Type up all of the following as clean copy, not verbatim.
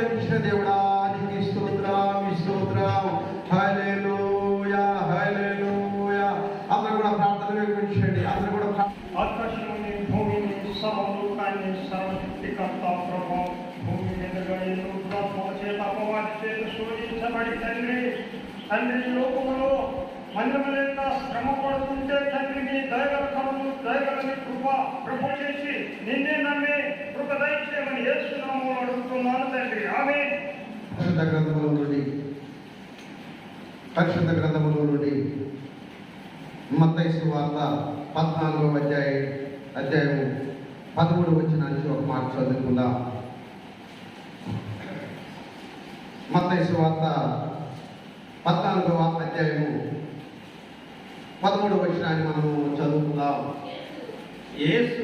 చేర్చిన దేవుడా నీకు స్తోత్రం స్తోత్రం. హల్లెలూయా హల్లెలూయా. అందరూ కూడా ప్రార్థన వినిపించండి. అందరూ కూడా ఆకాశంలోని భూమిని సమలోకాన్ని సర్వశక్తికర్త ప్రభు భూమి మీదుగా ఎన్నో దురాత్మల చేత అపవాది చేత శోధించబడి తండ్రి లోకములో మందమలేక శ్రమ పడుతుంటే తండ్రి నీ దయగల కరుణను దయగలని కృప ప్రభు చేసి నిన్నే నమ్మే కృప దయచేయమని యేసు నామములో అడుగుతున్నాను తండ్రి. ఆమేన్. పరిశుద్ధ గ్రంథములో నుండి మత్తయి సువార్త 14వ అధ్యాయము 13 వచనానికి ఒక మాట చదువుకుందాం. మత్తయి సువార్త 14వ అధ్యాయము 13వ వచనాన్ని మనము చదువుకుందాం. యేసు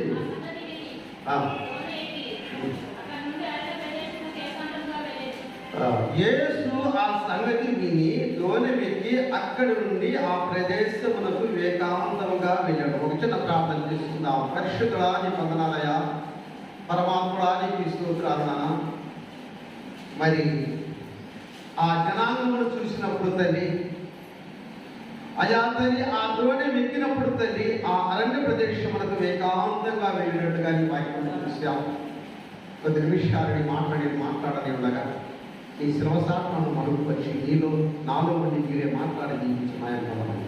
యేసు ఆ సంగతి విని లోన వెక్కి అక్కడి నుండి ఆ ప్రదేశమునకు ఏకాంతముగా వెళ్ళాడు. ఒక చిన్న ప్రార్థన చేసుకుందాం. పరిశుద్ధుడా నీ వందనాలయ, పరమాత్ముడా నీకు స్తోత్రాలు నాన్న. మరి ఆ జనాంగమును చూసినప్పుడు తల్లి, అయా తల్లి ఆ లోనే వెక్కినప్పుడు తల్లి ఆ అరణ్య ప్రదేశమునకు ఏకాంతంగా వెళ్ళినట్టుగా నీ వాక్యం చూసాము. కొద్ది నిమిషాలని మాట్లాడని ఉండగా ఈ శ్రమసాత్మను మరుగుపరిచి నీలో నాలో ఉండి మీరే మాట్లాడి జీవించి మాయమని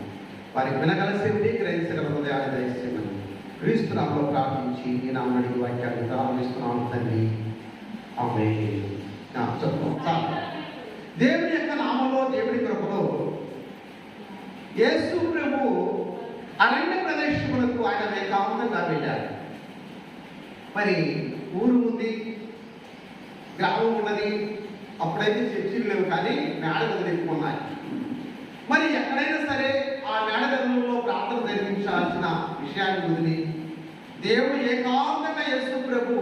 వారికి వినగలసేవి గ్రహించగల హృదయాన్ని దయచేయమని క్రీస్తునామలో ప్రార్థించి ఈ నామడి వాక్యాన్ని ప్రారంభిస్తున్నాను తండ్రి. ఆమేన్. దేవుని యొక్క నామంలో దేవుని కృపలో యేసు ప్రభు అరణ్య ప్రదేశములకు ఆయన ఏకాంతంగా వెళ్ళారు. మరి ఊరు ఉంది, గ్రామం ఉన్నది. అప్పుడైతే చర్చిలు లేవు, కానీ మేడగదులు ఎక్కువ ఉన్నాయి. మరి ఎక్కడైనా సరే ఆ మేడగదులలో ప్రార్థన జరిగించాల్సిన విషయాన్ని వదిలి దేవుడు ఏకాంతంగా యేసు ప్రభు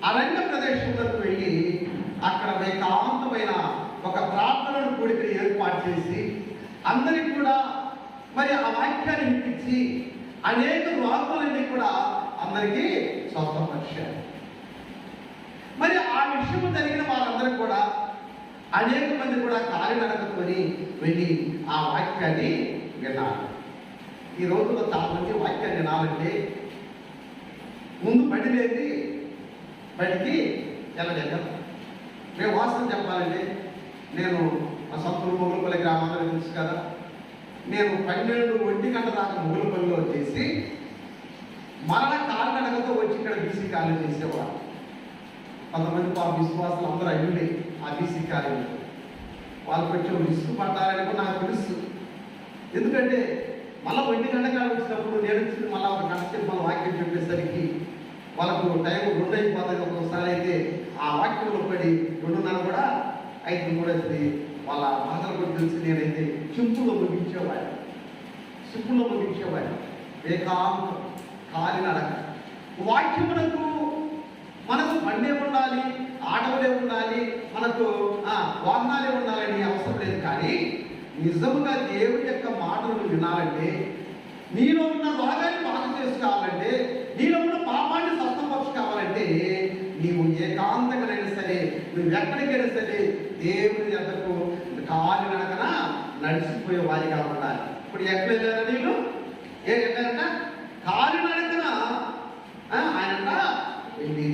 అరణ్య ప్రదేశంలోకి వెళ్ళి అక్కడ ఏకాంతమైన ఒక ప్రార్థనను కూడిక ఏర్పాటు చేసి అందరికి కూడా మరి ఆ వాక్యాన్ని వినిపించి అనేక రోగులన్నీ కూడా అందరికీ స్వస్థపరిచారు. మరి ఆ విషయం జరిగిన వారందరూ కూడా అనేక మంది కూడా కాలినడకతోని వెళ్ళి ఆ వాక్యాన్ని విన్నారు. ఈ రోజుల్లో చాలా మంది వాక్యాన్ని వినాలంటే ముందు బడి లేని బడికి వెళ్ళలేక మేము వాస్తవం చెప్పాలంటే నేను మా సొంతూరు మొగులపల్లి గ్రామాల్లో తెలుసు కదా, నేను 12-1 గంట దాకా మొగులపల్లిలో చేసి మరణ కాలినడకతో వచ్చి ఇక్కడ బీసీ కాలేజ్ చేసేవాడు. కొంతమంది మా విశ్వాసాలు అందరూ అయ్యుండే ఆ బీసీ కాలేజ్ వాళ్ళు కొంచెం విసుగు పడ్డారని కూడా నాకు తెలుసు. ఎందుకంటే మళ్ళీ 1 గంట కాలం వచ్చినప్పుడు నేను వచ్చింది మళ్ళీ ఒక గంట సేపు మళ్ళీ వాక్యం చెప్పేసరికి వాళ్ళకు టైం 2 అయిపోతుంది. ఒక్కొక్కసారి అయితే ఆ వాక్యంలో పడి 2:30 కూడా 5:03 అవుతుంది. వాళ్ళ మాటలు కూడా తెలిసి నేనైతే చింపులో ముగించేవాడు. ఏకాంతం కాలినడక వాక్యమునకు మనకు బండే ఉండాలి, ఆటోలే ఉండాలి, మనకు వాహనాలే ఉండాలని అవసరం లేదు. కానీ నిజంగా దేవుడి యొక్క మాటలను వినాలంటే, నీలో ఉన్న రోగాన్ని బాగు చేసుకోవాలంటే, నీలో ఉన్న పాపాన్ని స్వస్థపరచుకోవాలంటే నీవు ఏకాంతంగానైనా సరే, నువ్వు ఎక్కడికైనా సరే దేవుని యొద్దకు కాలినడకన నడిచిపోయే వారిగా ఉండాలి. ఇప్పుడు ఎక్కడ వెళ్ళారా నీళ్ళు? ఎక్కడంట కాలినడకన ఆయనంట వెళ్ళి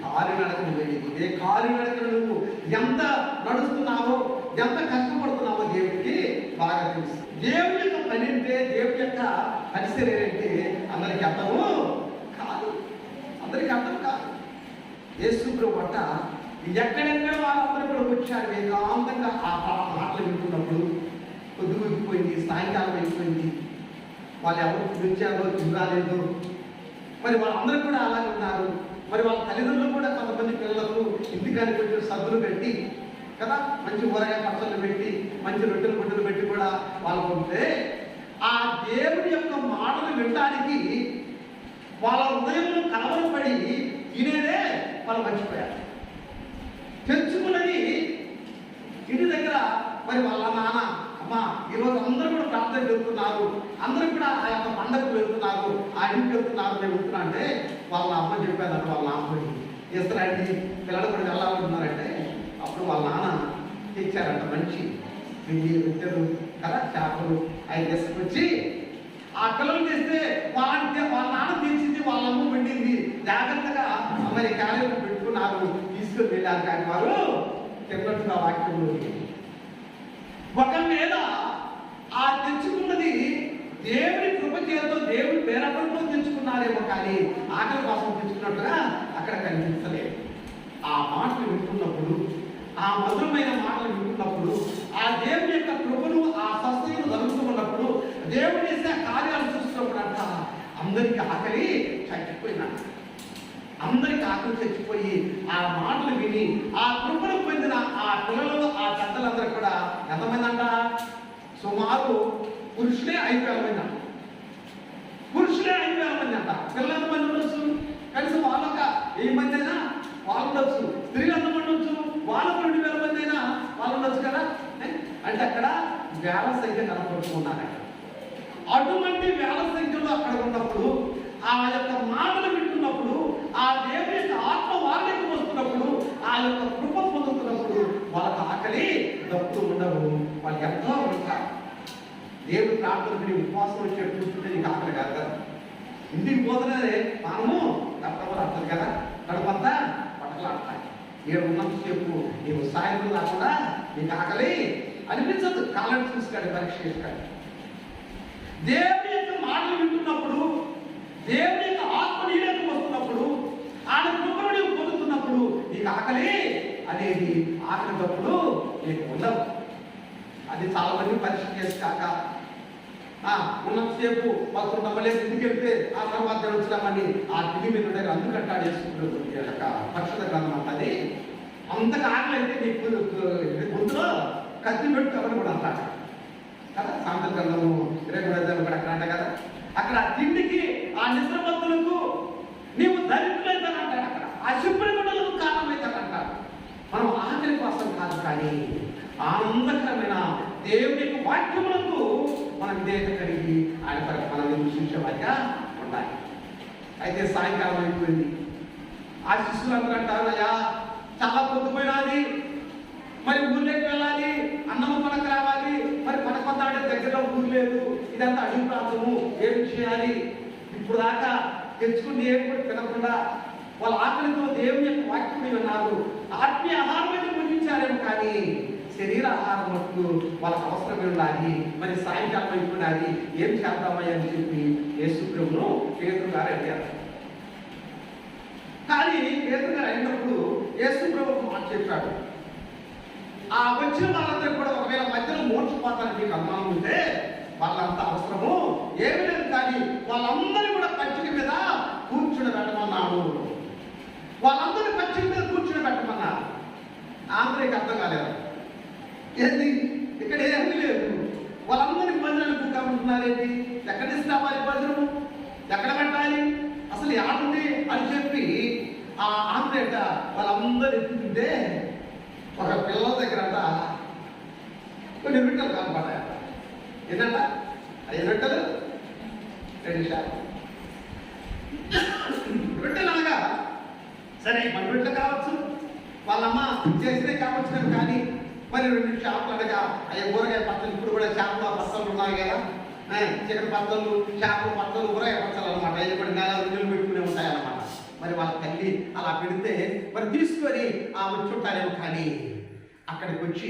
కాలినడకను వెళ్ళింది. ఏ కాలినడకను నువ్వు ఎంత నడుస్తున్నావో, ఎంత కష్టపడుతున్నావో దేవుడికి బాగా తెలుసు. దేవుడి యొక్క పని అంటే, దేవుడి యొక్క పరిసరం అంటే అందరికీ అర్థము కాదు. యేసు ప్రభు అంట ఎక్కడెక్కడ వాళ్ళందరూ కూడా వచ్చారు. ఏకాంతంగా ఆ మాటలు వింటున్నప్పుడు పొద్దుపోయింది, సాయంకాలం అయిపోయింది. వాళ్ళు ఎవరు పిలిచారో చూడాలేదో, మరి వాళ్ళందరూ కూడా అలాగే ఉన్నారు. మరి వాళ్ళ తల్లిదండ్రులు కూడా కొంతమంది పిల్లలకు ఇంటికానికి కొంచెం సబ్బులు పెట్టి కదా, మంచి ఊరగాయ పచ్చళ్ళు పెట్టి, మంచి రొట్టెలు గుడ్డలు పెట్టి కూడా వాళ్ళకు ఉంటే ఆ దేవుడి యొక్క మాటలు వినడానికి వాళ్ళ హృదయంలో కలవరపడి తినేదే వాళ్ళు మర్చిపోయారు. తెచ్చుకున్నది ఇంటి దగ్గర మరి వాళ్ళ నాన్న, అమ్మ ఈరోజు అందరూ కూడా ప్రార్థన వెళ్తున్నారు, అందరూ కూడా ఆ యొక్క పండగకు వెళ్తున్నారు, ఆ ఇంటికి వెళ్తున్నారు, నేను వెళ్తున్నా అంటే వాళ్ళ అమ్మ చెప్పారంటే వాళ్ళ నాన్న ఇస్తారండి పిల్లలు కూడా వెళ్ళాలంటున్నారంటే అప్పుడు వాళ్ళ నాన్న తెచ్చారంట మంచి రొట్టెలు కదా చేపలు అవి తీసుకొచ్చి ఆ పిల్లలు చేస్తే వాళ్ళ నాన్న తెచ్చింది వాళ్ళ అమ్మ వండింది జాగ్రత్తగా మరి క్యాలెండర్ పెట్టుకున్నారు తీసుకుని వెళ్ళారు. కానీ వారు తిన్నట్టుగా వాక్యంలో ఒకవేళ ఆ తెచ్చుకున్నది దేవుడి కృప చేతో దేవుడి పేరపడితో తెచ్చుకున్నారేమో కానీ ఆకలి కోసం తెచ్చుకున్నట్టుగా అక్కడ కనిపించలేదు. ఆ మాటలు వింటున్నప్పుడు, ఆ మధురమైన మాటలు వింటున్నప్పుడు, ఆ దేవుని యొక్క కృపను ఆ స్వస్థతను జరుగుతున్నప్పుడు, దేవుడు చేసే కార్యాలు చూస్తున్నప్పుడు అంట అందరికి ఆకలి చచ్చిపోయినాడు. అందరికి ఆకలి చచ్చిపోయి ఆ మాటలు విని ఆ కృపను పొందిన ఆ పిల్లలు ఆ పెద్దలందరూ కూడా ఎంతమంది అంట? సుమారు పురుషులే 5,000 మంది అంట. పురుషులే 5,000 మంది అంట. పిల్లలు ఎంతమంది ఉండొచ్చు? కనీసం వాళ్ళొక 1000 మంది అయినా వాళ్ళు ఉండొచ్చు. స్త్రీలు ఎంతమంది ఉండొచ్చు? వాళ్ళకు 2,000 మంది అయినా వాళ్ళు ఉండొచ్చు కదా. అంటే అక్కడ వేల సంఖ్య కనపడుతున్నారు. అటువంటి వేల సంఖ్యలో అక్కడ ఉన్నప్పుడు ఆ యొక్క మాటలు వింటున్నప్పుడు, ఆ దేవుని యొక్క ఆత్మ వాళ్ళకి వస్తున్నప్పుడు, ఆ యొక్క కృప పొందుతున్నప్పుడు వాళ్ళకి ఆకలి దప్పుతూ ఉండవు. వాళ్ళు ఎంతో ఉంటారు. దేవుడు ప్రార్థనకి ఉపవాసం వచ్చే కూర్చుంటే నీకు ఆకలి కాదు కదా. ఇంటికి పోతున్నదే మనము కష్టపడి అర్థం కదా. కడుపంతా పట్టలాడతాయి. ఏడు ఉన్నంతసేపు నీకు సాయంత్రం రాకుండా నీకు ఆకలి అనిపించదు. కాలం చూసుకోండి, పరీక్ష చేసుకోండి. దేవుని యొక్క మాటలు వింటున్నప్పుడు, దేవుని యొక్క ఆత్మ నీలోకి వస్తున్నప్పుడు, ఆయన కృపను నీవు పొందుతున్నప్పుడు నీకు ఆకలి అనేది ఆకలి తప్పుడు నీకు ఉండవు. అది చాలా మంది పరీక్ష చేసి కాక ఉన్నంతసేపు మాకు నమ్మలేదు ఇంటికి వెళ్తే ఆ తర్వాత వచ్చినామని ఆ తిని మీద అందుకంటాడు యొక్క పరిశుద్ధ గ్రంథం అంటది. అంతగా ఆకలి అయితే నీకు గొంతులో కత్తి పెట్టి కవర్ కూడా అంటాడు కదా. సాంత గ్రంథము 23 కూడా అక్కడ అంట కదా. అక్కడ తిండికి ఆ నిద్రబంతులకు నీవు దరిద్రులైతానంటాడు. అక్కడ అశుభ్ర గుణలకు కారణమవుతానంటాడు. మనం ఆకలి కోసం కాదు, కానీ ఆనందకరమైన దేవుని యొక్క వాక్యములకు మనం విధేయత కలిగి ఆయన పరకు మనం సూచించేవారిగా ఉండాలి. అయితే సాయంకాలం అయిపోయింది. ఆ శిష్యులందరూ అంటారు, అయ్యా చాలా పొద్దుపోయినది, మరి ఊర్లోకి వెళ్ళాలి, అన్నము మనకు రావాలి, మరి పనకొంత అంటే దగ్గరలో ఊరు లేదు, ఇదంతా అడుగు ప్రాంతము, ఏమి చేయాలి? ఇప్పుడు దాకా తెచ్చుకుని ఏమి కూడా తినకుండా వాళ్ళ ఆకలితో దేవుని యొక్క వాక్యం విన్నారు. ఆత్మీయ ఆహారం అయితే ముగించారేమో, కానీ శరీర ఆహారం మటుకు వాళ్ళకి అవసరమే ఉండాలి. మరి సాయంకాలం అయిపోయినది, ఏం చేద్దామని అని చెప్పి యేసు ప్రభువును పేతురు గారు అడిగారు. కానీ పేతురు గారు అయినప్పుడు యేసు ప్రభు మాట చెప్పాడు, ఆ వచ్చిన వాళ్ళందరూ కూడా ఒకవేళ మధ్యలో మోర్చిపోతారని మీకు అనుమానం ఉంటే వాళ్ళంతా అవసరము ఏమి లేదు, కానీ వాళ్ళందరూ కూడా పచ్చిక మీద కూర్చుని పెట్టమన్నాడు. వాళ్ళందరూ పచ్చిక మీద కూర్చుని పెట్టమన్నారు. ఆంధ్రకి అర్థం కాలేదు. ఏంది ఇక్కడ ఏమీ లేదు, వాళ్ళందరి భజనలు కూర్చుంటున్నారేంటి? ఎక్కడ ఇస్తావాలి భజనము? ఎక్కడ పెట్టాలి? అసలు ఏడుంది అని చెప్పి ఆ ఆంధ్రేట వాళ్ళందరూ ఎత్తుతుంటే ఒక పిల్లల దగ్గర కొన్ని రొట్టెలు కనపడ్డాయట. ఏంటంట 5 రొట్టెలు 2 చేపలు. రొట్టెలు అనగా సరే మన రొట్టెలు కావచ్చు, వాళ్ళమ్మ చేసినే కావచ్చు, కానీ మరి 2 చేపలు అనగా అయ్యే ఊరగాయ పచ్చలు. ఇప్పుడు కూడా చేపల పచ్చలు ఉన్నాయి కదా, చికెన్ పచ్చళ్ళు, చేపల పచ్చలు, ఊరగాయ పచ్చలు అనమాట. అవి కూడా 4 రోజులు పెట్టుకునే ఉంటాయి అన్నమాట. మరి వాళ్ళ తల్లి అలా పెడితే మరి తీసుకొని ఆ వచ్చుంటారేమో, కానీ అక్కడికి వచ్చి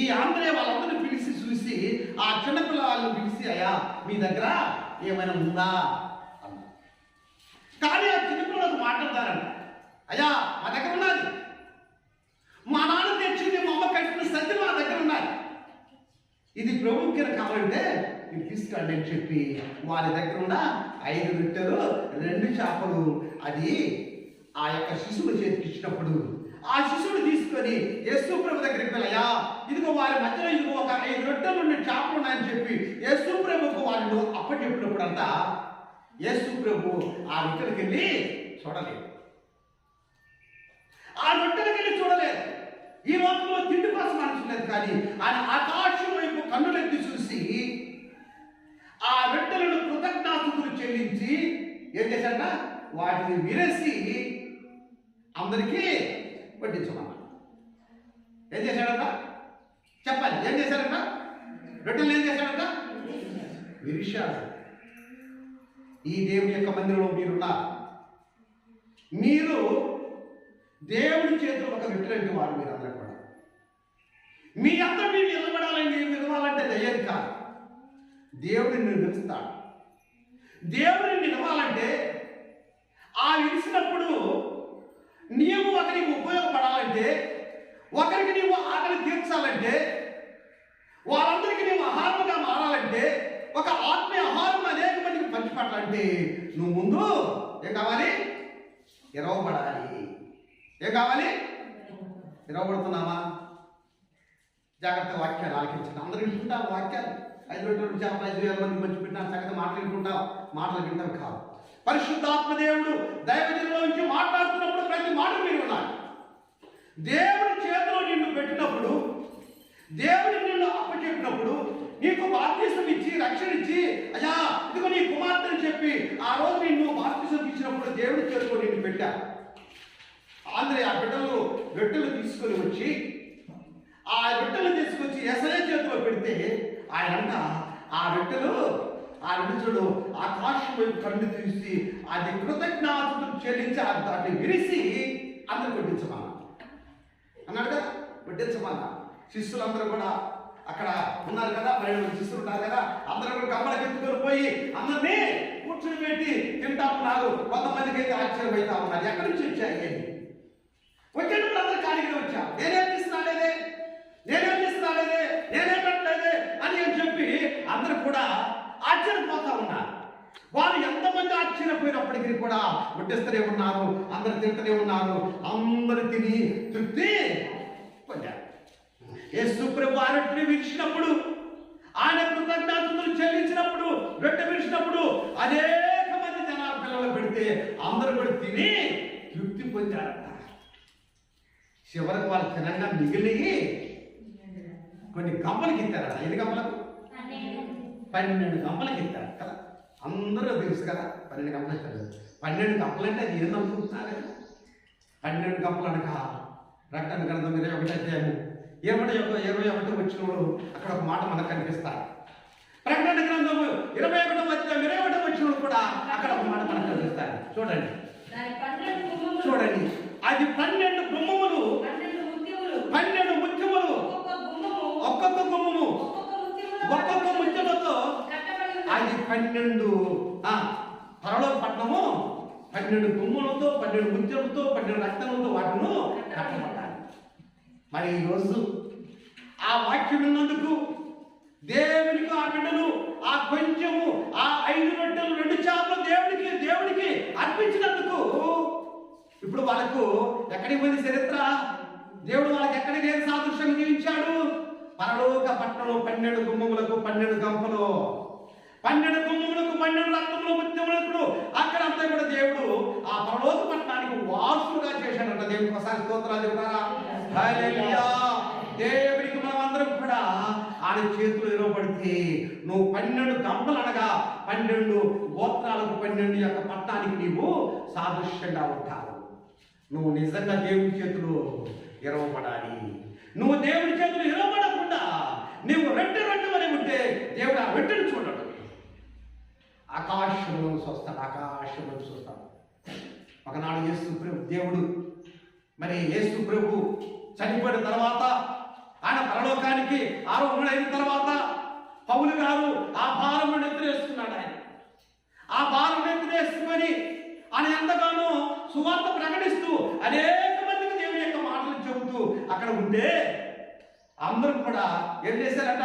ఈ ఆంధ్రే వాళ్ళందరూ పిలిచి చూసి ఆ చిన్నపిల్ల వాళ్ళని పిలిచి, అయ్యా మీ దగ్గర ఏమైనా ఉందా అన్న. కానీ ఆ చిన్నపిల్లలకు మాట్లాడతారంట, అయ్యా మా దగ్గర ఉన్నది, మా నాన్న తెచ్చింది, మా అమ్మ కట్టిన సద్ది మా దగ్గర ఉన్నది, ఇది ప్రభువుకి కావాలంటే ఇది తీసుకురండి అని చెప్పి వారి దగ్గర ఉన్న 5 రొట్టెలు 2 చేపలు అది ఆ యొక్క శిశువుల చేతికి ఇచ్చినప్పుడు ఆ శిశువుడు తీసుకొని యేసు ప్రభు దగ్గరికి వెళ్ళయా, ఇదిగో వారి మధ్యలో ఇదిగో ఒక 5 రొట్టెలు 2 చేపలు ఉన్నాయని చెప్పి యేసు ప్రభుకు వాళ్ళు అప్పచెప్పినప్పుడు అంతా యేసు ప్రభు ఆ రొట్టెలకి వెళ్ళి చూడలేదు. ఆ రొట్టెలకి వెళ్ళి చూడలేదు. ఈ లోకంలో తిండి కోసం అనుకున్నది, కానీ ఆయన ఆకాశం వైపు కన్నులెత్తి చూసి ఆ రొట్టెలను కృతజ్ఞాస్తుతులు చెల్లించి ఏం చేశాడ? వాటిని విరేసి అందరికీ వడ్డించమన్నాడు. ఏం చేశాడంట? చెప్పాలి, ఏం చేశాడంట? రొట్టెలు ఏం చేశాడంట? విరిశాడు. ఈ దేవుని యొక్క మందిరంలో మీరున్నారు. మీరు దేవుడి చేతిలో ఒక రొట్టెలంటి వారు. మీరు అందరూ కూడా మీ అందరూ మీరు నిలబడాలండి. నిలవాలంటే దయ్యం కాదు, దేవుడిని నిలుస్తాడు. దేవుడిని నిలవాలంటే ఆ విరిసినప్పుడు నీవు ఒకరికి ఉపయోగపడాలంటే, ఒకరికి నీవు ఆకలి తీర్చాలంటే, వారందరికీ నీవు ఆహారముగా మారాలంటే, ఒక ఆత్మీయ ఆహారం అనేక మందికి పంచిపెట్టాలంటే నువ్వు ముందు ఏం కావాలి? ఎరవబడాలి. ఏం కావాలి? ఎరవబడుతున్నామా? జాగ్రత్త వాక్యాలు ఆలకించండి. అందరూ వింటుంటారు వాక్యాలు. 5 రొట్టెలు చేపలు 5,000 మందికి పంచిపెట్టిన సంగతి మాటలు వింటాం కాదు. పరిశుద్ధాత్మ దేవుడు దైవజనుల నుంచి మాట్లాడుతున్నప్పుడు ప్రతి మాట మీరు ఉన్నారు. దేవుడి చేతిలో నిన్ను పెట్టినప్పుడు, దేవుడి నిన్ను అప్పచెప్పినప్పుడు, నీకు బాప్తిసం ఇచ్చి రక్షణ ఇచ్చి, అయ్యా ఇదిగో నీ కుమార్తెని చెప్పి ఆ రోజు నిన్ను బాప్తిసం ఇచ్చినప్పుడు దేవుడి చేతిలో నిన్ను పెట్టారు. అందరూ ఆ రొట్టెలు తీసుకొని వచ్చి ఆ రొట్టెలు తీసుకొచ్చి యేసయ్య చేతిలో పెడితే ఆయనంట ఆ రొట్టెలు చూడు ఆకాశం వైపు కళ్ళు తీసి అది కృతజ్ఞతలు చెల్లించి దాన్ని విరిసి అందరూ వడ్డించమన్నా అన్నాడు కదా. వడ్డించమన్నా శిష్యులందరూ కూడా అక్కడ ఉన్నారు కదా, 12 శిష్యులు ఉన్నారు కదా, అందరూ కూడా గమ్మలకి ఎత్తుకొని పోయి అందరినీ కూర్చుని పెట్టి తింటా ఉన్నారు. కొంతమందికి అయితే ఆశ్చర్యం అవుతా ఉన్నారు, ఎక్కడి నుంచి వచ్చాయి వచ్చేటప్పుడు అందరూ ఖాళీగా వచ్చా, నేనేం చేస్తున్నాడేదే నేనేం పెట్టలేదే అని చెప్పి అందరూ కూడా ఆశ్చర్యపోతా ఉన్నారు. వాళ్ళు ఎంతమంది ఆశ్చర్యపోయినప్పటికీ కూడా వడ్డిస్తూనే ఉన్నారు, అందరు తింటూనే ఉన్నారు. అందరూ తిని తృప్తి పొందారు. యేసు ప్రభు ఆ రొట్టెని విరిచినప్పుడు, ఆయన కృతజ్ఞతలు చెల్లించినప్పుడు, రొట్టె విరిచినప్పుడు అనేక మంది జనాల పిల్లలు పెడితే అందరూ కూడా తిని తృప్తి పొందారట. చివరికి వాళ్ళు తినంగా మిగిలి కొన్ని గంపలకి ఇస్తారట. 5 గంపలకు 12 గంపలకి ఇస్తారు కదా. అందరూ తెలుసు కదా 12 గంపలు ఇస్తారు. 12 గంపలు అంటే అది ఏం అనుకుంటున్నారు? 12 గంపలు అనక ప్రకటన గ్రంథం 21 అధ్యాయము 21 వచ్చినప్పుడు అక్కడ ఒక మాట మనకు కనిపిస్తారు. ప్రకటన గ్రంథం 21 అధ్యాయం 21 వచ్చినప్పుడు కూడా అక్కడ ఒక మాట మనకు కనిపిస్తారు. చూడండి అది 12 గుమ్మములు, 12 ముత్యములు, ఒక్కొక్క గుమ్మము ఒక్కొక్క ముత్యములతో అది 12 పరలోక పట్టణము 12 గుమ్మలతో, 12 ముత్యములతో, 12 రక్తములతో వాటిను కట్టబడ్డాలి. మరి ఈరోజు ఆ వాక్యం ఉన్నందుకు దేవునికి ఆ బిడ్డలు ఆ కొంచెము ఆ 5 రొట్టెలు 2 చేపలు దేవుడికి అర్పించినందుకు ఇప్పుడు వాళ్ళకు ఎక్కడికి పోయింది చరిత్ర? దేవుడు వాళ్ళకి ఎక్కడికి ఏం సాదృశ్యం జీవించాడు? పరలోక పట్టణంలో 12 గుమ్మములకు 12 గంపలు, 12 గుమ్మములకు 12 రక్తములు ముత్యములకు అక్కడ అంతా కూడా దేవుడు ఆ పరలోక పట్టణానికి వారసులుగా చేశాడంట. దేవుడికి ఒకసారి స్తోత్రాలు చెబుతారా? హల్లెలూయా. దేవుడికి మనం అందరం కూడా ఆయన చేతులు ఇవ్వబడితే నువ్వు 12 గంపలు అనగా 12 గోత్రాలకు 12 యొక్క పట్టణానికి నీవు సాదృశ్యంగా ఉంటావు. నువ్వు నిజంగా దేవుడి చేతులు ఇరవబడాలి. నువ్వు దేవుడి చేతులు ఇరవబడకుండా నువ్వు రొట్టె అని ఉంటే దేవుడు ఆ రొట్టెను చూడడు. ఆకాశంలో చూస్తాడు. ఒకనాడు యేసు ప్రభు దేవుడు యేసు ప్రభు చనిపోయిన తర్వాత ఆయన పరలోకానికి ఆరోహణైన తర్వాత పౌలు గారు ఆ భారం ఎత్తువేసుకున్నాడు. ఆ భారం ఎత్తువేసుకొని ఆయన ఎంతగానో సువార్త ప్రకటిస్తూ అనేక మందికి దేవుని యొక్క మాటలు చెబుతూ అక్కడ ఉంటే అందరూ కూడా ఏం చేశారట?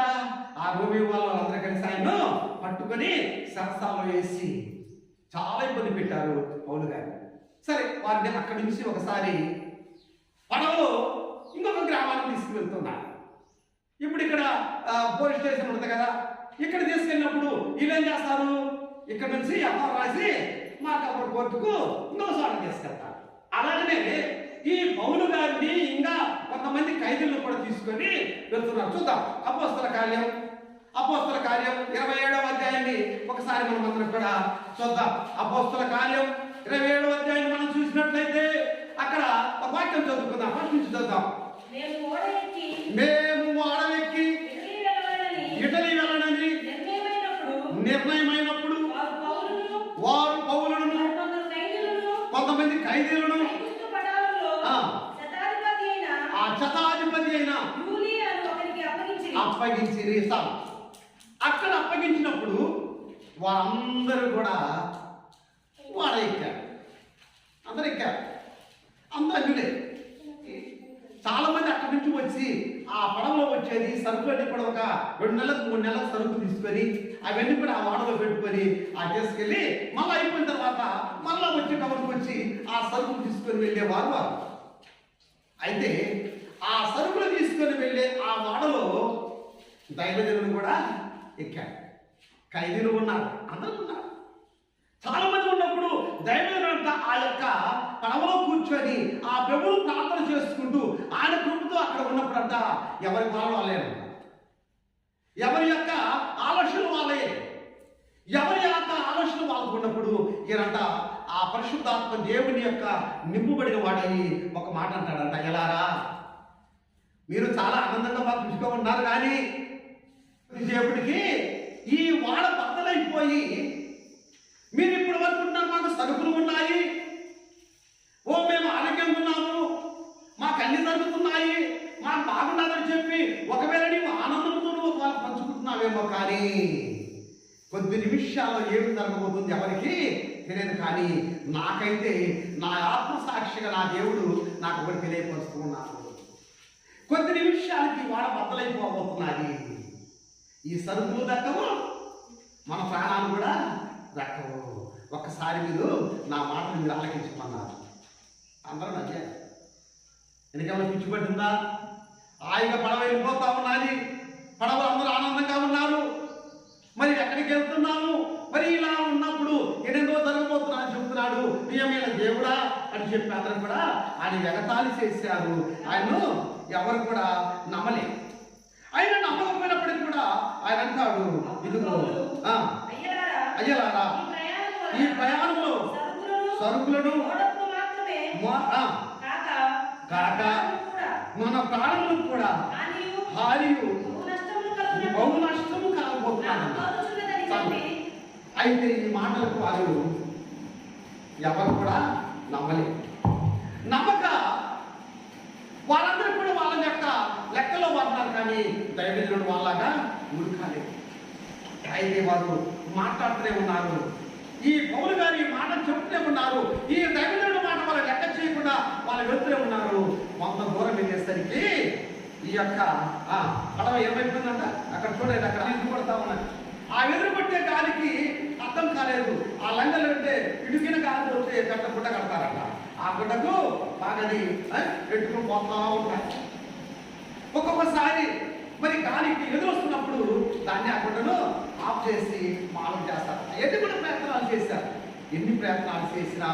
ఆ రోమి వాళ్ళందరూ కలిసి ఆయన పట్టుకొని సరసాల్లో వేసి చాలా ఇబ్బంది పెట్టారు పౌలు గారు. సరే, వారిని అక్కడి నుంచి ఒకసారి పడవలో ఇంకొక గ్రామానికి తీసుకువెళ్తున్నారు. ఇప్పుడు ఇక్కడ పోలీస్ స్టేషన్ ఉంటుంది కదా, ఇక్కడ తీసుకెళ్ళినప్పుడు వీళ్ళేం చేస్తారు? ఇక్కడ నుంచి ఎఫ్ఐఆర్ రాసి మార్కాపురం కోర్టుకు ఇంకొక చోట తీసుకెళ్తారు. అలాగనే ఈ పౌలు గారిని ఇంకా కొంతమంది ఖైదీలను కూడా తీసుకొని వెళ్తున్నారు. చూద్దాం అపోస్తల కార్యం 27వ అధ్యాయాన్ని ఒకసారి మనం అందరం కూడా చూద్దాం. అపోస్తల కార్యం 27వ అధ్యాయాన్ని మనం చూసినట్లయితే అక్కడ ఒక వాక్యం చదువుకుందాం. ఫస్ట్ నుంచి చూద్దాం. మేము ఓడ ఎక్కి ఇటలీ వెళ్ళనని నిర్ణయమైనప్పుడు వారు పౌలులను కొంతమంది ఖైదీలను ఆ శతాధిపతి అయిన అప్పగించి అక్కడ అప్పగించినప్పుడు వారందరూ కూడా వాడ ఎక్కారు. అందరు ఎక్కారు, అందరూ అన్యులే. చాలా మంది అక్కడి నుంచి వచ్చి ఆ పడవలో వచ్చేది సరుకులన్నీ కూడా ఒక 2 నెలలకు 3 నెలల సరుకు తీసుకొని అవన్నీ కూడా ఆ వాడలో పెట్టుకొని ఆ చేసుకెళ్ళి మళ్ళీ అయిపోయిన తర్వాత మళ్ళీ వచ్చి టౌన్కి వచ్చి ఆ సరుకులు తీసుకొని వెళ్ళేవారు వారు. అయితే ఆ సరుకులు తీసుకొని వెళ్ళే ఆ వాడలో దైవజనులు కూడా ఎక్కారు, ఖైదీలు ఉన్నారు, అందరూ ఉన్నారు. చాలా మంది ఉన్నప్పుడు దైవజనులంతా ఆ యొక్క పడవలో కూర్చొని ఆ ప్రభువు ప్రార్థన చేసుకుంటూ ఆయన కృపతో అక్కడ ఉన్నప్పుడంట ఎవరి బాధ వాళ్ళేనంట, ఎవరి యొక్క ఆలోచన వాళ్ళే, ఎవరి యొక్క ఆలోచన వాళ్ళకు ఉన్నప్పుడు ఈయనంట ఆ పరిశుద్ధాత్మ దేవుని యొక్క నింపుబడిన వాడని ఒక మాట అంటాడంట, ఎలారా మీరు చాలా ఆనందంగా మాకు చూసుకో ఉన్నారు, కానీ దేవుడికి ఈ వాడ బద్దలైపోయి మీరు ఇప్పటి వరకు ఉన్నారు, మాకు సరుకులు ఉన్నాయి, ఓ మేము ఆరోగ్యంగా ఉన్నాము, మాకు అన్ని జరుగుతున్నాయి, మాకు బాగున్నదని చెప్పి ఒకవేళ నీవు ఆనందంతో ఒకవేళ పంచుకుంటున్నావేమో, కానీ కొద్ది నిమిషాల్లో ఏమి జరగబోతుంది ఎవరికి తెలియదు. కానీ నాకైతే నా ఆత్మసాక్షిగా నా దేవుడు నాకు ఒకటి తెలియపరుస్తూ ఉన్నాను. కొద్ది నిమిషాలకి వాడ బద్దలైపోబోతున్నది. ఈ సరుకులు దక్కవు, మన ప్రాణాలు కూడా దక్కవు. ఒక్కసారి మీరు నా మాటలు మీరు ఆలకించుకున్నారు. అందరూ నచ్చారు. వెనకేమో పిచ్చిపట్టిందా? హాయిగా పడవ వెళ్ళిపోతా ఉన్నది, పడవ అందరూ ఆనందంగా ఉన్నారు. మరి ఎక్కడికి వెళ్తున్నాము? మరి ఇలా ఉన్నప్పుడు ఎన్నెన్నో జరగబోతున్నా అని చెప్తున్నాడు. నియమైన దేవుడా అని చెప్పి అందరూ కూడా ఆయన ఎగతాళి చేశారు. ఆయన్ను ఎవరు కూడా నమ్మలేదు. ఆయన నమ్మకపోయినప్పటికీ కూడా ఆయన అంటాడు, ఇదిగో అయ్యలారా ఈ ప్రయాణంలో సరుకులను కాక మన ప్రాణములకు కూడా హానియు బహు నష్టము కలగబోతున్నాను. అయితే ఈ మాటలకు వారు ఎవరు కూడా నమ్మలేదు. నమ్మక వాళ్ళందరూ కూడా వాళ్ళ యొక్క లెక్కలో వాడుతున్నారు, కానీ దైవజనుడు వాళ్ళగా ఉరకాలేదు. అయితే వారు మాట్లాడుతూనే ఉన్నారు. ఈ పౌలు గారు ఈ మాట చెప్తూనే ఉన్నారు. ఈ దైవజనుడు మాట వాళ్ళు లెక్క చేయకుండా వాళ్ళు వెళ్తూనే ఉన్నారు. కొంత దూరం వెళ్ళేసరికి ఈ యొక్క పడవ ఏమైపోయిందంట, అక్కడ చూడండి, అక్కడ ఎదురు కొడతా ఉన్నాయి. ఆ ఎదురు కొట్టే గాలికి అర్థం కాలేదు. ఆ లంగలు అంటే ఇడుకిన గాలి వస్తే పెద్ద గుడ్డ కడతారట. ఆ గుడ్డకు బాగది పెట్టుకుని పోతా ఉంటారు. ఒక్కొక్కసారి మరి గాలికి ఎదురు వస్తున్నప్పుడు దాన్ని ఆ గుడ్డను ఆఫ్ చేసి మానం చేస్తారు. ఎన్ని కూడా ప్రయత్నాలు చేశారు. ఎన్ని ప్రయత్నాలు చేసినా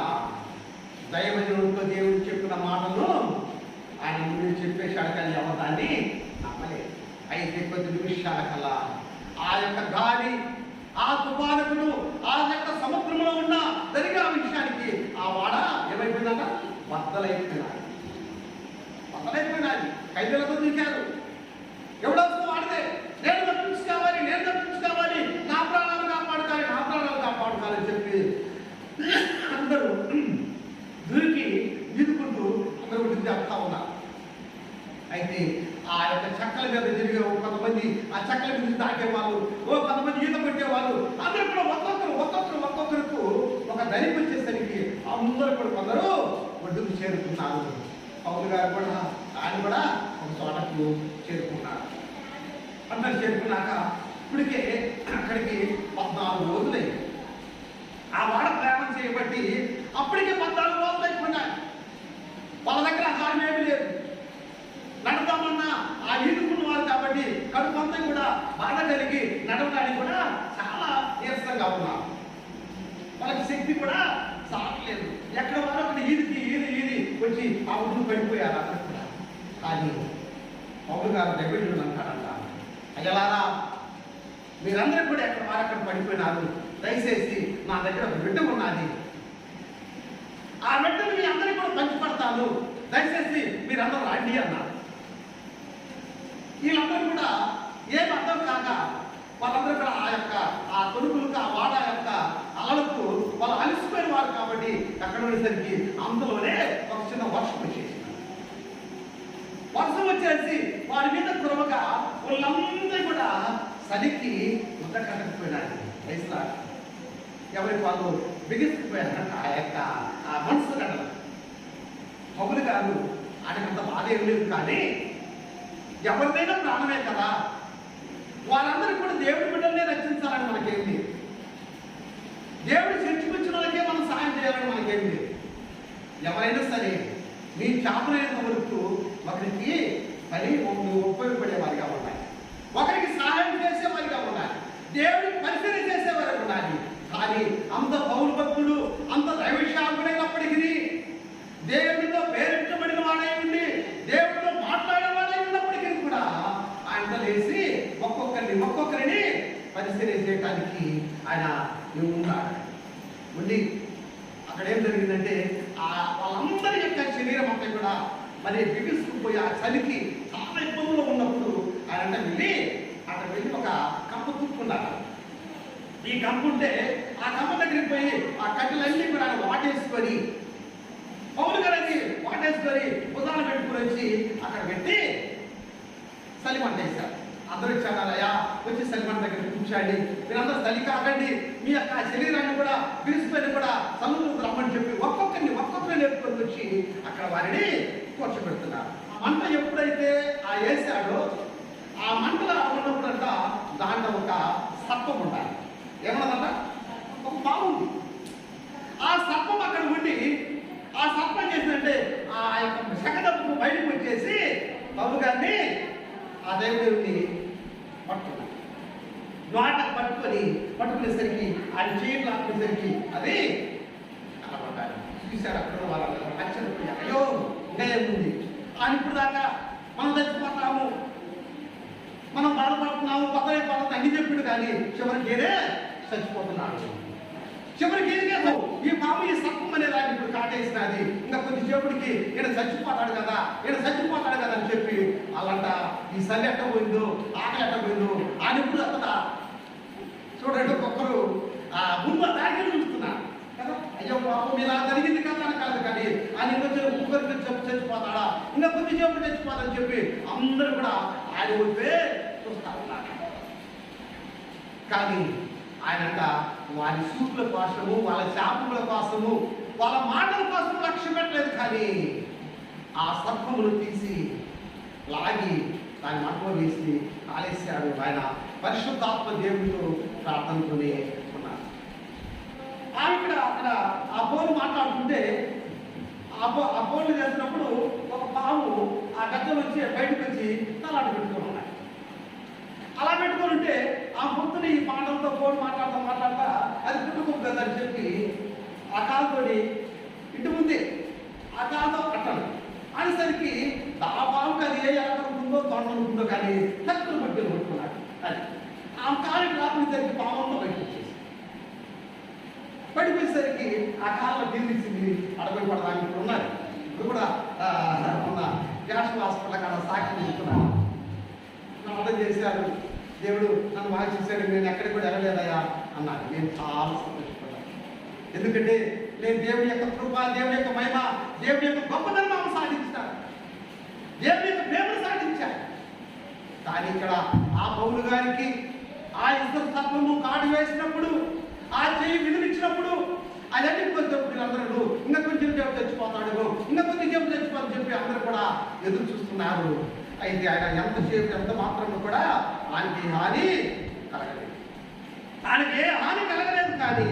దైవజనుడితో దేవుడు చెప్పిన మాటలు ఆయన ముందు చెప్పేశాడు, కానీ ఎవరు దాన్ని నమ్మలేదు. అయితే కొద్ది నిమిషాల కల్లా ఆ యొక్క గాలి, ఆ తుఫానుకును, ఆ యొక్క సముద్రంలో ఉన్న జరిగే విషయానికి ఆ వాడ ఏమైపోయిందంట, బద్దలైపోయినాయి. ఖైదీలతో దిగారు. ఎవడొస్తూ వాడితే నేను తప్పించుకోవాలి, నేను తప్పించుకోవాలి, నా ప్రాణాలు కాపాడుకోవాలి, నా ప్రాణాలు కాపాడుకోవాలని చెప్పి అందరూ దూరికి ఈదుకుంటూ అందరూ గురించి చెప్తా ఉన్నారు. అయితే ఆ యొక్క చెక్కల మీద తిరిగే కొంతమంది ఆ చెక్కల మీద తాకేవాళ్ళు, కొంతమంది ఈత కొట్టేవాళ్ళు, అందరూ కూడా ఒక్కొక్కరికి ఒక ధైర్యం వచ్చేసరికి అందరూ కూడా కొందరు ఒడ్డుకు చేరుకున్నారు. పౌలు గారు కూడా ఆయన కూడా ఒక చోటకు చేరుకున్నారు. అందరు చేరుకున్నాక ఇప్పటికే అక్కడికి 14 రోజులై ఆ వాడ ప్రయాణం చేయబట్టి అప్పటికే 14 రోజులు అయిపోయినాయి. వాళ్ళ దగ్గర ఆహారం ఏమీ లేదు. నడదామన్నా ఆ ఈదుకున్న వారు కాబట్టి కడుపు అంతా కూడా బాధ కలిగి నడవడానికి కూడా చాలా నీరసంగా ఉన్నారు. వాళ్ళకి శక్తి కూడా సాగలేదు. ఎక్కడ వారు అక్కడ ఈది వచ్చి ఆ ఒడ్డును పడిపోయారు అక్కడ కూడా. కానీ పౌలు గారు దైవజనుడు అంటాడంట, అయ్యలారా మీరందరూ కూడా ఎక్కడ వారు అక్కడ పడిపోయినారు, దయచేసి నా దగ్గర ఒక బిడ్డ ఉన్నది, ఆ బిడ్డను మీ అందరికీ కూడా పంచిపడతాను, దయచేసి మీరందరూ రండి అన్నారు. వీళ్ళందరూ కూడా ఏం అర్థం కాక వాళ్ళందరూ కూడా ఆ కొడుకులకు ఆ వాడ యొక్క అలలకు వాళ్ళు అలసిపోయిన వారు కాబట్టి అక్కడ ఉండేసరికి అందులోనే ఒక చిన్న వర్షం వచ్చేసింది. వర్షం వచ్చేసి వారి మీద కురవగా వాళ్ళందరూ కూడా చలికి ముద్ద కట్టకపోయినారు. వయసులా ఎవరికి వాళ్ళు బిగిసిపోయారంట ఆ మనసు కట్టలు. పౌలు గారు ఆయనకంత బాధ ఏం లేదు, కానీ ఎవరినైనా ప్రాణమే కదా, వారందరూ కూడా దేవుడి బిడ్డలనే రక్షించాలని మనకేం లేదు. దేవుడు చర్చకొచ్చిన వాళ్ళకే మనం సాయం చేయాలని మనకేం లేదు. ఎవరైనా సరే మీ చేతనైనంత వరకు ఒకరికి పని ఉపయోగపడేవారిగా ఉండాలి, ఒకరికి సహాయం చేసేవారిగా ఉండాలి, దేవుడికి పరిచయం చేసేవారు ఉండాలి. కానీ అంత పౌరు భక్తుడు, అంత దైవశాఖుడైనప్పటికీ, దేవుడితో ప్రేరించబడిన వాడై ఉండి దేవుడితో మాట్లాడేవాడై ఉన్నప్పటికీ కూడా ఆయన లేచి ఒక్కొక్కరిని పరిశీలన చేయడానికి ఆయన ఉన్నాడు. ఉండి అక్కడ ఏం జరిగిందంటే వాళ్ళందరి యొక్క శరీరం అంతా కూడా మరి బిగుసుకుపోయి ఆ చలికి చాలా ఇబ్బందులు ఉన్నప్పుడు ఆయన వెళ్ళి అక్కడ వెళ్ళి ఒక కప్పు తుక్కున్నారు. ఈ కప్పు ఉంటే ఆ కప్పు దగ్గరికి పోయి ఆ కట్టెలన్నీ కూడా ఆయన వాటేసుకొని, పౌలు గారిని వాటేసుకొని ఉదాహరణ పెట్టుకుని వచ్చి అక్కడ పెట్టి చలిమంట వేశారు. అందరూ ఇచ్చారయ్యా, వచ్చి చలిమంట దగ్గర కూర్చోండి, మీరందరూ చలి కాకండి, మీ యొక్క శరీరాన్ని కూడా బిగుసిపోయిన కూడా సముద్రం రమ్మని చెప్పి ఒక్కొక్కరిని నేర్పుకొని వచ్చి అక్కడ వారిని కూర్చోబెడుతున్నారు. ఆ మంట ఎప్పుడైతే వేసాడో ఆ మంటలో ఉన్నప్పుడంట దాంట్లో ఒక సర్పం ఉండాలి. ఏమన్నదంట? ఒక పాము ఉంది. ఆ సర్పం అక్కడ ఉండి ఆ సర్పం చేసిందంటే ఆ యొక్క శకదప్పుకు బయటకు వచ్చేసి బాబు గారిని ఆ దేవుడిని పట్టుకున్నాడు. జ్వాట పట్టుకునేసరికి ఆయన చేతులు ఆపుకునేసరికి అది కనబడ్డాడు. చూశారు అక్కడ వాళ్ళందరూ ఆశ్చర్యపోయారు. అయ్యో ఇంకా ఏముంది, ఆయన ఇప్పుడు దాకా మనం చచ్చిపోతాము, మనం బాధపడుతున్నాము, పదవి తగ్గి చెప్పుడు, కానీ చివరికి ఏదే చచ్చిపోతున్నాడు. చివరికి ఏం చేద్దాం, ఈ పాము ఈ సర్పం అనే దాన్ని ఇప్పుడు కాటేసినది, ఇంకా కొద్దిసేపటికి ఈయన చచ్చిపోతాడు కదా అని చెప్పి అలాంట ఈ చలి ఎట్ట పోయిందో, ఆకలి ఎట్ట పోయిందో ఆయన ఇప్పుడు అక్కడ చూడండి ఒక్కొక్కరు ముందు దానికి చూస్తున్నారు కదా. అయ్యో పాపం ఇలా జరిగింది కదా అని కాదు, కానీ ఆయన ఇంకొకరికి చచ్చిపోతాడా, ఇంకా కొద్దిసేపు చచ్చిపోతాడని చెప్పి అందరూ కూడా ఆయన వైపే చూస్తా ఉన్నారు. కానీ ఆయనంట వారి సూపుల కోసము, వాళ్ళ శాపముల కోసము, వాళ్ళ మాటల కోసం లక్ష్య పెట్టలేదు, కానీ ఆ సర్పములు తీసి లాగి దాని మఠంలో వేసి కాలేశాడు. ఆయన పరిశుద్ధాత్మ దేవుడితో ప్రార్థనతోనే ఉన్నారు. అక్కడ ఆ బోర్డు మాట్లాడుతుంటే ఆ బోర్డు చేసినప్పుడు ఒక పాము ఆ గద్దెలు వచ్చి బయటకు వచ్చి తలాడు పెట్టుకుని ఉన్నాయి. అలా పెట్టుకొని ఉంటే ఆ ముద్దుని ఈ పాటలతో ఫోన్ మాట్లాడతా అది పుట్టుకోదు కదా అని చెప్పి ఆ కాలుతో ఇంటి ముందే ఆ కాలుతో కట్టాలి అనేసరికి ఆ పాముకి అది ఏ ఎలకనుకుందో తొండనుకుందో కానీ తక్కువ మధ్యలో కొట్టుకున్నాడు. అది ఆ కాలుకి రాకునేసరికి పామంతో బయటకు వచ్చేసి పడిపోయేసరికి ఆ కాళ్ళలో తీర్చింది అడగై పడడానికి ఉన్నారు. ఇప్పుడు కూడా ఉన్న గ్యాస్ హాస్పిటల్ కాడ సాక్షి తీసుకున్నాను. అర్థం చేశారు, దేవుడు నన్ను బాగా చూశాడు, నేను ఎక్కడికి కూడా వెళ్ళలేదయ్యా అన్నాడు. నేను చాలా సంతోషపడ్డాను. ఎందుకంటే నేను దేవుడి యొక్క కృప, దేవుడి యొక్క మహిమ, దేవుడి యొక్క గొప్పదనం సాధించాను, దేవుడి యొక్క ప్రేమను సాధించాను. కానీ ఇక్కడ ఆ పౌలు గారికి ఆ ఇద్దరు సర్పము కాడు వేసినప్పుడు, ఆ చెయ్యి విదిలించినప్పుడు అదంటే కొంచెం వీళ్ళందరూ ఇంకా కొంచెం సేపు చచ్చిపోతాడు, ఇంకా కొంచెం సేపు చచ్చిపోతాడని చెప్పి అందరూ కూడా ఎదురు చూస్తున్నారు. అయితే ఆయన ఎంత మాత్రం కూడా ఆయనకి హాని కలగలేదు, ఆయనకి హాని కలగలేదు. కానీ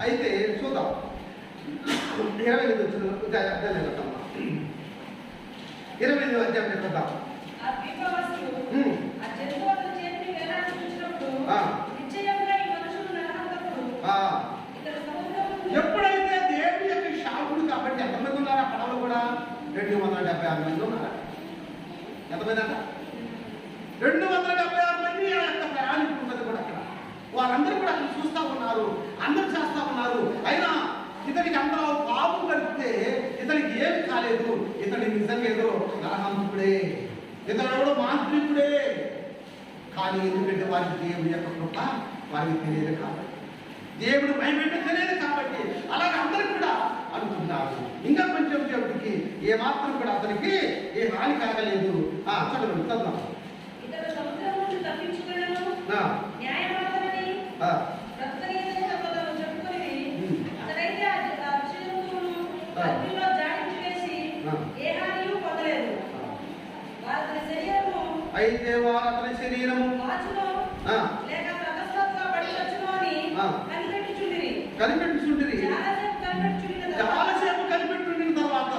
అయితే చూద్దాం 28 వచ్చిన 28 అధ్యాయం చూద్దాం. ఎప్పుడైతే దేవుడి యొక్క శాపుడు కాబట్టి ఎంతమంది ఉన్నారు ఆ పడవలో కూడా? 276 మంది ఉన్నారు. ఎంతమంది అంట? 276 మంది ఆ యొక్క ప్రయాణికులు ఉన్నది కూడా అక్కడ. వారందరూ కూడా అక్కడ చూస్తూ ఉన్నారు, అందరూ చేస్తూ ఉన్నారు. అయినా ఇతనికి అందరూ పాపం కలిపితే ఇతనికి ఏమి కాలేదు, ఇతని నిజంగా ఏదో నరహంతుడే. ఇతడు ఎవడో మాంత్రికుడే. కానీ ఎందుకంటే వారికి దేవుడి యొక్క కృప వారికి తెలియదు కాబట్టి, దేవుడు భయపెట్ట తెలియదు కాబట్టి అలాగే అందరూ కూడా అనుకున్నారు. ఇంకా కొంచెం సేపటికి ఏమాత్రం కూడా అతనికి ఏ హాని కాగలేదు. చదువు చదువు. అయితే వారు అతని శరీరము కనిపెట్టుచుండిరి. చాలాసేపు కనిపెట్టుండిన తర్వాత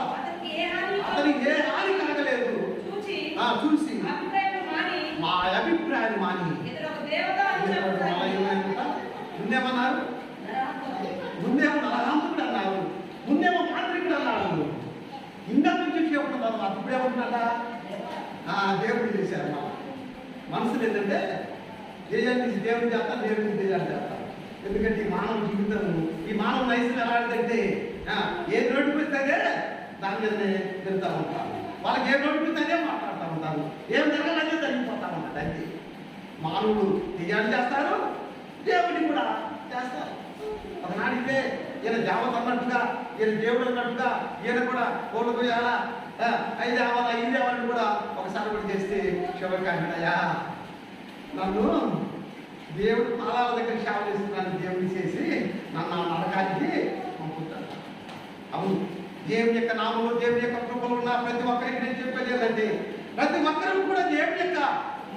అతనికి ఏ హాని కలగలేదు. చూసి మా అభిప్రాయం మాని ముందేమన్నారు, ముందేమో నరహంతుడు అన్నారు, ముందేమో మాంత్రికుడు అన్నారు. ఇంకా కొంచెం సేపు తర్వాత అప్పుడేమంటున్నాడా దేవుడు చేశారు. మా మనసులు ఏంటంటే దేశాన్ని దేవుడు చేస్తారు, దేవుడిని దేశాలు చేస్తారు. ఎందుకంటే ఈ మానవ జీవితం, ఈ మానవ నైజం ఎలాంటిదంటే ఏ నోటికి వస్తే దాని మీదనే తిరుగుతూ ఉంటారు. వాళ్ళకి ఏ నోటికి వస్తే మాట్లాడుతూ ఉంటారు, ఏం జరగాలంటే జరిగిపోతా ఉంటారు. అంతే మానవుడు దేశాలు చేస్తారు, దేవుడిని కూడా చేస్తారు. ఒకనాడితే ఈయన జావత్ అన్నట్టుగా, ఈయన దేవుడు అన్నట్టుగా ఈయన కూడా కోళ్ళు పోయాలా, ఐదు అవ్వాలా, ఇది అవ్వాలని కూడా ఒకసారి కూడా చేస్తే చివరికి అంటాయా, నన్ను దేవుడు పాదాల దగ్గర సేవ చేస్తున్నాను, దేవుడు చేసి నన్ను ఆ నరకానికి పంపుతాడు. అవును, దేవుని యొక్క నామంలో దేవుని యొక్క కృపలో ఉన్న ప్రతి ఒక్కరికి నేను చెప్పేది ఏంటంటే, ప్రతి ఒక్కరు కూడా దేవుని యొక్క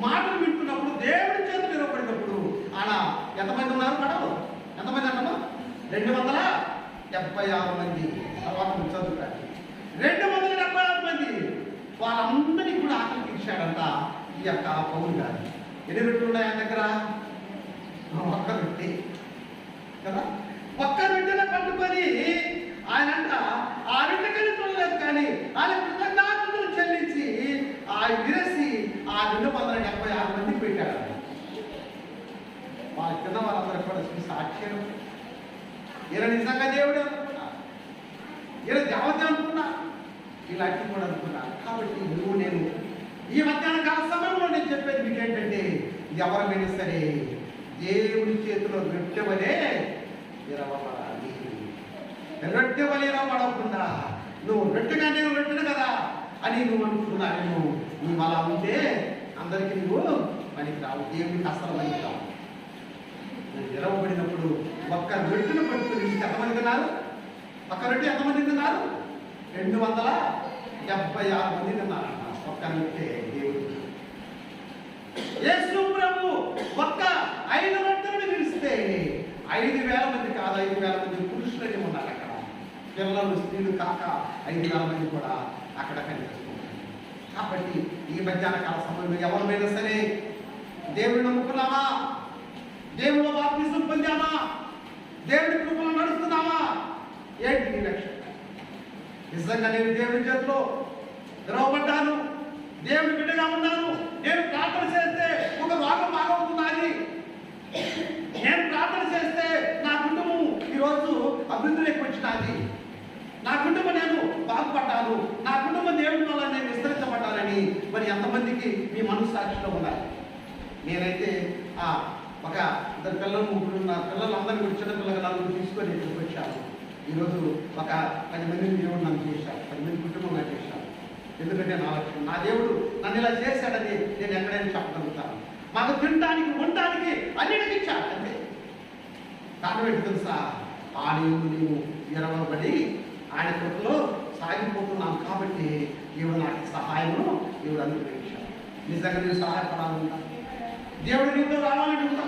మాటలు వింటున్నప్పుడు, దేవుడి చేతులు నిలబడినప్పుడు ఆయన ఎంతమంది ఉన్నారు పడవు? ఎంతమంది అంటామా? 276 మంది. తర్వాత చదువుతారు 276 మంది. వాళ్ళందరినీ కూడా ఆకలికి ఇచ్చాడంట ఈ యొక్క పౌలు గారు. ఎన్ని రొట్టెలు ఉన్నాయి ఆయన దగ్గర? ఒక్క రొట్టె కదా. ఒక్క రొట్టెనే పట్టుకొని ఆయన అంట ఆ రొట్టె కలిసి కానీ ఆయన కృతజ్ఞతలు చెల్లించి ఆయన విరసి ఆ 276 మందికి పెట్టాడు. వాళ్ళ కింద వాళ్ళందరూ కూడా సాక్ష్యం, ఈయన నిజంగా దేవుడు అనుకున్నా, ఈయన దేవత అనుకున్నా, ఇలాంటివి కూడా అనుకున్నా. కాబట్టి నువ్వు నేను ఈ మధ్యాహ్న కాల సమయంలో నేను చెప్పేది మీకు ఏంటంటే, ఎవరైనా సరే దేవుడి చేతిలో రొట్టెవలే విరవబడాలి. రొట్టెవలే పడకుండా నువ్వు రొట్టెగా నేను రొట్టెను కదా అని నువ్వు అనుకున్నావేమో. నువ్వు అలా ఉంటే అందరికీ నువ్వు పనికి రావు, దేవుడికి అసలు పనికి రావు. విరవబడినప్పుడు ఒక్క రొట్టెను పట్టుకుని ఎంతమంది తిన్నారు? ఒక్క రొట్టె ఎంతమంది తిన్నారు? 276 మంది తిన్నారంట. ఒక్క రొట్టె దేవుడు. యేసు ప్రభు ఒక్క 5 రొట్టెలను విరిస్తే 5,000 మంది కాదు, 5,000 మంది పురుషులనే ఉన్నారు అక్కడ. పిల్లలు స్త్రీలు కాక 5,000 మంది కూడా అక్కడ కనిపిస్తున్నారు. కాబట్టి ఈ మధ్యాహ్న కాల సమయంలో ఎవరిమైనా సరే దేవుడిని నమ్ముకున్నామా, దేవుడు బాప్తిసం పొందామా, దేవుడి కృపలో నడుస్తున్నామా, ఏంటి నీ లక్ష్యం? నిజంగా నేను దేవుడి చేతిలో తెరవబడ్డాను, దేవుడి బిడ్డగా ఉన్నాను, నేను ప్రార్థన చేస్తే ఒక భాగం బాగవుతున్నది, నేను ప్రార్థన చేస్తే నా కుటుంబం ఈరోజు అభివృద్ధిలోకి వచ్చినది, నా కుటుంబం నేను బాగుపడ్డాను, నా కుటుంబం దేవుడి వల్ల నేను విస్తరించబడ్డానని మరి ఎంతమందికి మీ మనస్సాక్షిలో ఉండాలి? నేనైతే ఒక 2 పిల్లలు 3 ఉన్న పిల్లలందరినీ కూడా చిన్న పిల్లలు నలుగురు తీసుకొని ఇక్కడికి వచ్చాను. ఈరోజు ఒక 10 మందిని దేవుడు నన్ను చేశాడు, 10 మంది కుటుంబం నాకు చేశాడు. ఎందుకంటే నా లక్ష్యం, నా దేవుడు నన్ను ఇలా చేశాడని నేను ఎక్కడైనా చెప్పగలుగుతాను. మాకు తినడానికి ఉండడానికి అన్నిటికీ ఇచ్చాడు. అంతే కారణం ఏంటి తెలుసా? ఆ నీవు విరవబడి ఆయన కృపలో సాగిపోతున్నాను కాబట్టి దేవుడు నాకు సహాయము దేవుడు అనుగ్రహించాడు. నిజంగా నేను సహాయపడాలంటా, దేవుడు నీతో రావాలని ఉంటా,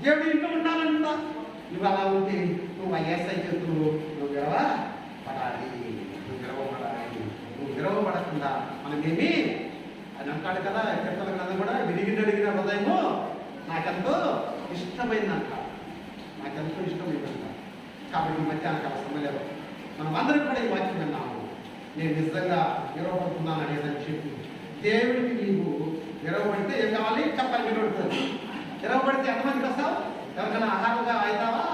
దేవుడు ఇంట్లో ఉండాలంటా. నువ్వు అలా ఉంటే నువ్వు ఐఎస్ఐ చేతులు నువ్వు విరవబడాలి, నువ్వు విరవబడాలి. నువ్వు విరవబడకుండా మనమేమి అని అంటాడు కదా కీర్తన గ్రంథం కూడా, విరిగినడిగిన హృదయము నాకెంతో ఇష్టమైందంట, నాకెంతో ఇష్టమైందంట. కాబట్టి మధ్యాహ్న కాల సమయంలో మనం అందరం కూడా ఈ వాక్యం విన్నాము. నేను నిజంగా విరవబడుతున్నాను అనేదని చెప్పి దేవుడికి నీవు విరవబడితే ఏం కావాలి చెప్పాలి. వినబడుతుంది విరవబడితే ఎంతమందికి వస్తావు? ఎవరికైనా ఆహారంగా అవుతావా?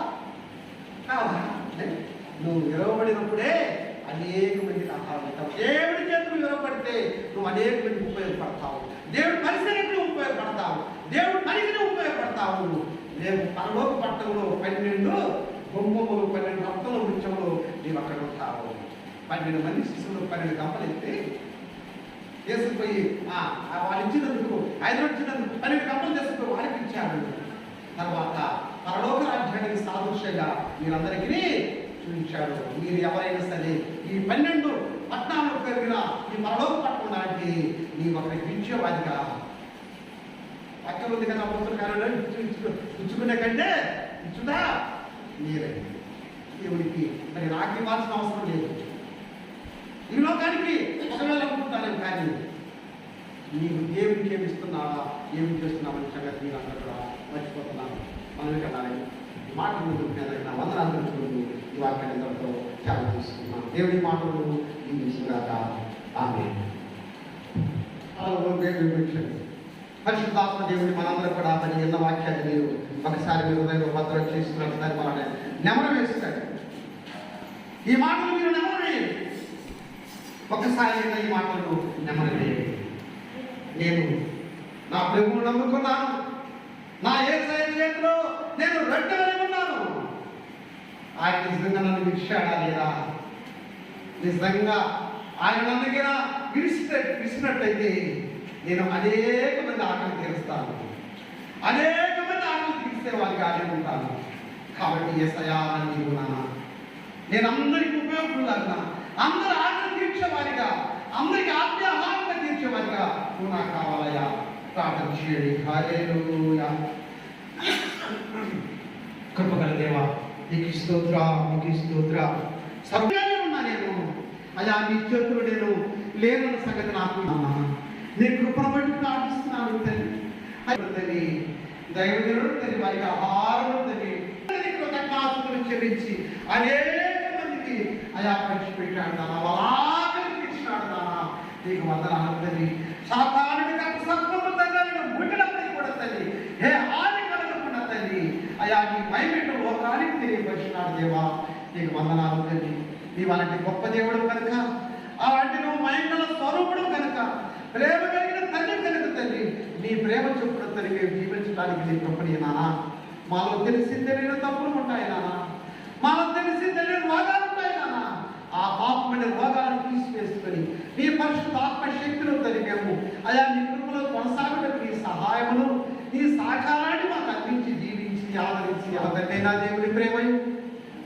కావా? నువ్వు విరవబడినప్పుడే అనేక మందికి ఆహారం ఇస్తావు. దేవుడి చేతులు వివరపడితే నువ్వు అనేక మందికి ఉపయోగపడతావు. దేవుడి పరిసరకు ఉపయోగపడతావు. దేవుడి పనికి ఉపయోగపడతావు. రేపు పరలోక పట్టణంలో 12 బొమ్మలు 12 రక్తుల వృక్షంలో నీవు అక్కడ ఉంటావు. 12 మంది శిశువులు 12 గంపలు ఎత్తి తీసుకుపోయి వాళ్ళు ఇచ్చినందుకు 5 వచ్చినందుకు 12 గంపలు తీసుకుపోయి వారికి ఇచ్చాడు. తర్వాత పరలోక రాజ్యానికి సాదృశ్యంగా మీరందరికీ చూపించాడు. మీరు ఎవరైనా సరే ఈ 12 పట్టణాలకు పెరిగిన ఈ పరలోక పట్టణం లాంటి నీ ఒకరికి ఇచ్చేవాదిగా వాక్యం ఉంది కదా, పుస్తకాలలో ఇచ్చుకునే కంటే ఇచ్చుదా మీరే. దేవుడికి మరి నాకు ఇవ్వాల్సిన అవసరం లేదు. ఈ లోకానికి ఒకవేళ అనుకుంటాను, కానీ నీవు దేవుడికి ఏమి ఇస్తున్నావా, ఏమి చేస్తున్నావు సంగతి మీరు అందరూ కూడా మర్చిపోతున్నాను. మనం కదా మాటలు దొరికిన వందనాలు ఈ వాక్యాన్ని అందరితో చాలా తీసుకున్నాను. దేవుడి మాటలు ఈ తీసుకురాక ఆమేన్. పరిశుద్ధాత్మ దేవుడి మనందరూ కూడా పని ఎన్న వాక్యాన్ని మీరు ఒకసారి మీరు హృదయంలో భద్రం చేసుకున్నట్టు మాట నెమరు వేస్తాడు. ఈ మాటలు మీరు నెమరు వేయండి. ఒకసారి ఈ మాటలు నెమరు వేయండి. నేను నా ప్రభువును నమ్ముకున్నాను. నా యేసయ్య చేతిలో నేను రొట్టె ఉన్నాను. ఆయన నిజంగా నన్ను విడిచాడా లేదా? నిజంగా ఆయన నన్నుగా విడిచినట్టయితే నేను అనేక మంది ఆకలి తీరుస్తాను. అనేక మంది ఆకలి తీర్చే వారికి ఆకలి ఉంటాను. కాబట్టి యేసయ్యా నీవు నేను అందరికీ ఉపయోగపడాలన్నా, అందరూ ఆకలి తీర్చేవారిగా, అందరికీ ఆత్మీయాహారంగా తీర్చేవారిగా నువ్వు నాకు కావాలయ్యా. ప్రార్థన చేయండి. హల్లెలూయా. కృపగల దేవా నీకు స్తోత్ర సర్వే ఉన్నా నేను అయ్యా నీ చేతులు నేను లేనన్న సంగతి నాకు నీ కృపను బట్టి ప్రార్థిస్తున్నాను తండ్రి. దైవజనుడు తండ్రి వారికి ఆహారం తండ్రి కృతజ్ఞతలు చెల్లించి అనేక మందికి అయా పంచిపెట్టాడు నాన్న. వాళ్ళని తీర్చినాడు నాన్న. నీకు వందనాలు తండ్రి. సాతానుడి సర్వము తండ్రి ముట్టినప్పటికీ కూడా తండ్రి ఏ హాని కలగకుండా తండ్రి అయా నీ మైపెట్టు లోకానికి తెలియపరిచినాడు దేవా. నీకు వందనాలు తండ్రి. నీ అలాంటి గొప్ప దేవుడు కనుక, అలాంటి నువ్వు మహిమల స్వరూపుడు కనుక, ప్రేమ కలిగిన తండ్రి కనుక తండ్రి నీ ప్రేమ చొప్పున తండ్రి మేము జీవించడానికి నీ కృపని నాన్న. మాలో తెలిసి తెలియని తప్పులు ఉంటాయి నాన్న. మాలో తెలిసి తెలియని రోగాలు ఉంటాయి నాన్న. ఆ పాపమైన రోగాలను తీసివేసుకొని నీ పరిశుద్ధ ఆత్మశక్తిలో తండ్రి మేము అయా నీ కృపలో కొనసాగడానికి నీ సహాయమును నీ సహకారాన్ని మాకు అందించి జీవించి ఆదరించి అదైనా దేవుని ప్రేమయు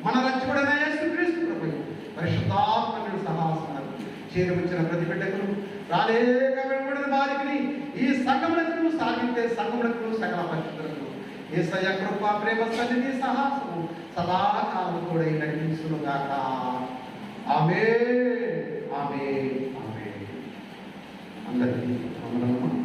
మన రక్షకుడైన యేసుక్రీస్తు కృపయు పరిశుద్ధాత్మని సహాసనాలు చేరువచ్చిన ప్రతి బిడ్డకును రాలేక వెంబడిన వారికి ఈ సంఘములకు సాగితే సంఘములకు సకల పరిశుద్ధులకు యేసయ్య కృప ప్రేమ సన్నిధి సహాసము సదాకాలం కూడా నడిపించును గాక. ఆమేన్. ఆమేన్. ఆమేన్. అందరికీ వందనములు.